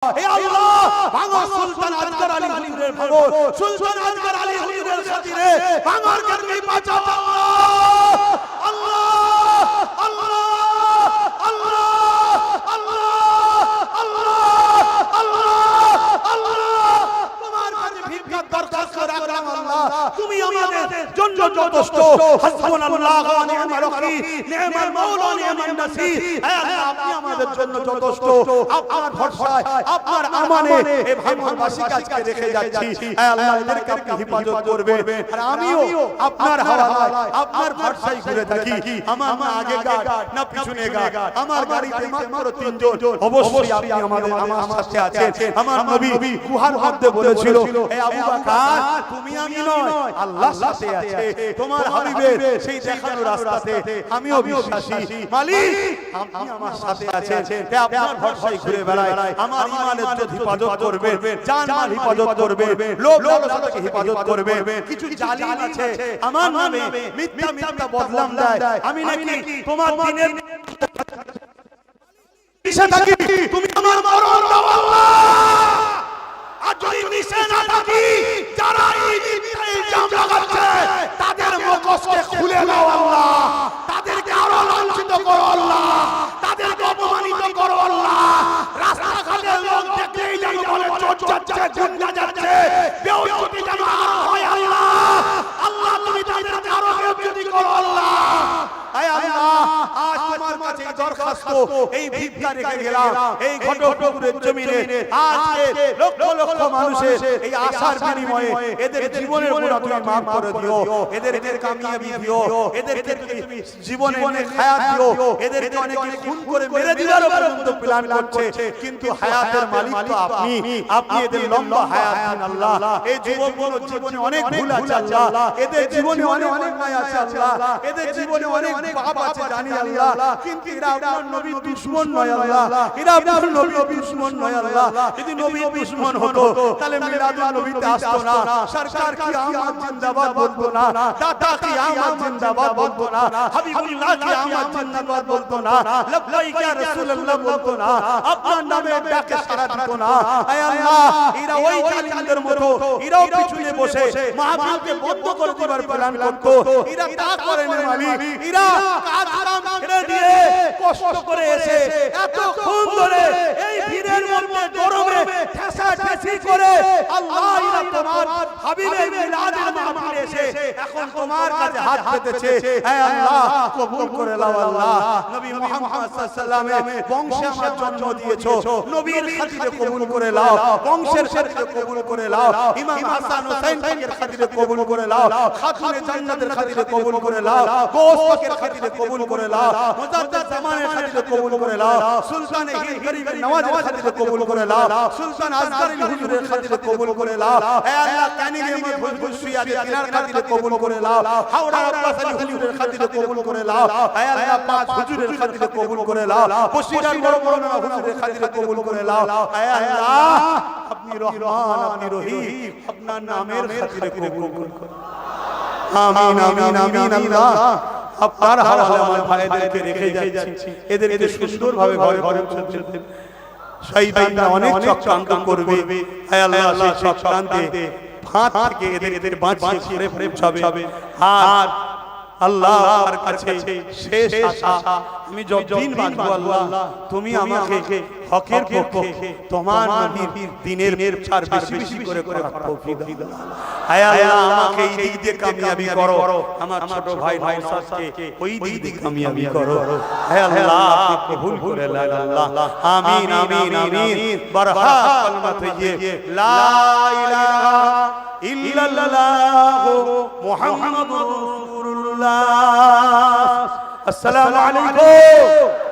হে আল্লাহ ভাঙো সুলতান আজগর আলী হুজুরের ভাঙো সুলতান আজগর আলী হুজুরের খাতিরে ভাঙার জন্য বাঁচাও আল্লাহ আল্লাহ আল্লাহ আল্লাহ আল্লাহ আল্লাহ আল্লাহ তোমার কাছে ভিক্ষা দরখাস্ত রাখলাম আল্লাহ তুমি আমাদের জন্য যথেষ্ট হাসবুনাল্লাহু ওয়া নি'মাল ওয়াকিল নি'মাল মাওলা নি'মান নাসির হে আল্লাহ আপনি আমাদের জন্য যথেষ্ট আপনার ভরসায় আপনার আমানে এই ভাঙনবাসীকে আজকে রেখে যাচ্ছি হে আল্লাহ এদেরকে আপনি হেফাজত করবেন আর আমিও আপনার হাওয়ালায় আপনার ভরসায় ঘুরে থাকি আমার না আগে গাড় না পিছনে গাড় আমার গাড়িতে মাত্র তিনজন অবশ্যই আপনি আমার সাথে আছেন আমার নবী গুহার মধ্যে বলেছিল হে আবু বকর তুমি আমি নয় আল্লাহ সাথে আছে তোমার হাবিবের সেই দেখানো রাস্তাতে আমিও বিশ্বাসী মালিক আপনি আমার সাথে আছেন হে আপনার ভরসায় ঘুরে বেড়াই আমার ঈমানের যদি হেফাজত করবেন জান মাল হেফাজত করবেন লোভ লালসাকে হেফাজত করবেন কিছু জালিম আছে আমার নামে মিথ্যা মিথ্যা বদনাম দেয় আমি নাকি তোমার দিনের পিছে থাকি তুমি আমার মরণ দাও আল্লাহ আর যদি পিছে না থাকি যারা এই ইলজাম লাগাচ্ছে তাদের মুখোশকে খুলে দাও আল্লাহ তাদেরকে আরো লাঞ্ছিত করো আল্লাহ তাদেরকে অপমানিত করো আল্লাহ রাস্তাঘাটে লোক দেখলেই যেন বলে চোর যাচ্ছে গুন্ডা যাচ্ছে বেয়াদবি যেন হয় আল্লাহ আল্লাহ তুমি তাদেরকে আরো বেয়াদবি করো আল্লাহ হে আল্লাহ আজ তোমার কাছে দরখাস্ত এই ভিক্ষা রেখে গেলাম এই ঘটকপুরের জমিনে আজকে লক্ষ লক্ষ মানুষের এই আশার বিনিময়ে এদের জীবনের গুনাহ তুমি maaf করে দিও এদেরকে কামিয়াবি দিও এদেরকে তুমি জীবনে অনেক হায়াত দিও এদেরকে অনেকে খুন করে মেরে দেওয়ার পর্যন্ত প্ল্যান করছে কিন্তু হায়াতের মালিক তো আপনি আপনি এদের লম্বা হায়াত দিন আল্লাহ এই যুবকগুলোর জীবনে অনেক ভুল আছে আল্লাহ এদের জীবনে অনেক অন্যায় আছে আল্লাহ এদের জীবনে অনেক পাপ আছে জানি আল্লাহ কিন্তু এরা আপনার নবীর দুশমন নয় আল্লাহ এরা আপনার নবীর দুশমন নয় আল্লাহ যদি নবীর দুশমন হতো তাহলে মিলাদুন নবীতে আসতো না সরকার কি আহমদ জিন্দাবাদ বলতো না দাদা কি আহমদ জিন্দাবাদ বলতো না হাবিবুল্লাহ কি আহমদ জিন্দাবাদ বলতো না লব্বাইক ইয়া রাসূলুল্লাহ বলতো না আপনার নামে ডাকে সাড়া দিত না হে আল্লাহ এরা ওই জালিমদের মতো এরাও পিছনে বসে মাহফিলকে বন্ধ করে দেবার প্ল্যান করতো এরা তা করে না মালিক এরা কাজ কাম ছেড়ে দিয়ে কষ্ট করে এসে এতক্ষণ ধরে এই ভিড়ের মধ্যে গরমে ঠেসাঠেসি করে আল্লাহ এরা তোমার হাবিবের মিলাদের মাহফিলে এসে এখন তোমার কাছে হাত পেতেছে হে আল্লাহ কবুল করে নাও আল্লাহ নবী মুহাম্মদ সাল্লাল্লাহু আলাইহি ওয়াসাল্লামের বংশে আমার জন্ম দিয়েছো নবীর খাতিরে কবুল করে নাও বংশের খাতিরে কবুল করে নাও ইমাম হাসান হোসেন পাকের খাতিরে কবুল করে নাও খাতুনে জান্নাতের খাতিরে কবুল করে নাও গোস পাকের খাতিরে কবুল করে নাও মুজাদ্দিদ জামানের খাতিরে কবুল করে নাও সুলতান হিন্দ গরিবের নওয়াজের খাতিরে কবুল করে নাও সুলতান আজগর আলী হুজুরের খাতিরে কবুল করে নাও হে আল্লাহ কানিগে মজবুসি আছে তিনার খাতিরে কবুল করে নাও হাওড়া আব্বাস আলী হুজুরের খাতিরে কবুল করে নাও হে আল্লাহ পাঁচ হুজুরের খাতিরে কবুল করে নাও বসিরার বড় বড় হুজুরের খাতিরে কবুল করে নাও হে আল্লাহ আপনি রহমান আপনি রহিম আপনার নামের খাতিরে কবুল করুন আমিন আমিন আমিন আল্লাহ আপনার হাওয়ালে আমার ভাইদেরকে রেখে যাচ্ছি এদেরকে সুন্দরভাবে ঘরে ঘরে পৌঁছে দেন শয়তানরা অনেক চক্রান্ত করবে হে আল্লাহ সেই চক্রান্তে ফাঁদ থেকে এদের বাঁচিয়ে ফিরে পৌঁছাবে আর আল্লাহর কাছে শেষ আশা আমি যতদিন বাঁচবো আল্লাহ তুমি আমাকে হকের পক্ষে তোমার নবীর দ্বীনের প্রচার বেশি বেশি করে করার তৌফিক দাও হে আল্লাহ আমাকে এই দিক দিয়ে কামিয়াবি করো আমার ছোট ভাই নওশাদকে ওই দিক দিয়ে কামিয়াবি করো হে আল্লাহ আপনি কবুল করে নেন আল্লাহ আমিন আমিন আমিন বারহা কলমা তৈয়ব লা ইলাহা ইল্লাল্লাহ মুহাম্মাদুর রাসূলুল্লাহ আসসালামু আলাইকুম।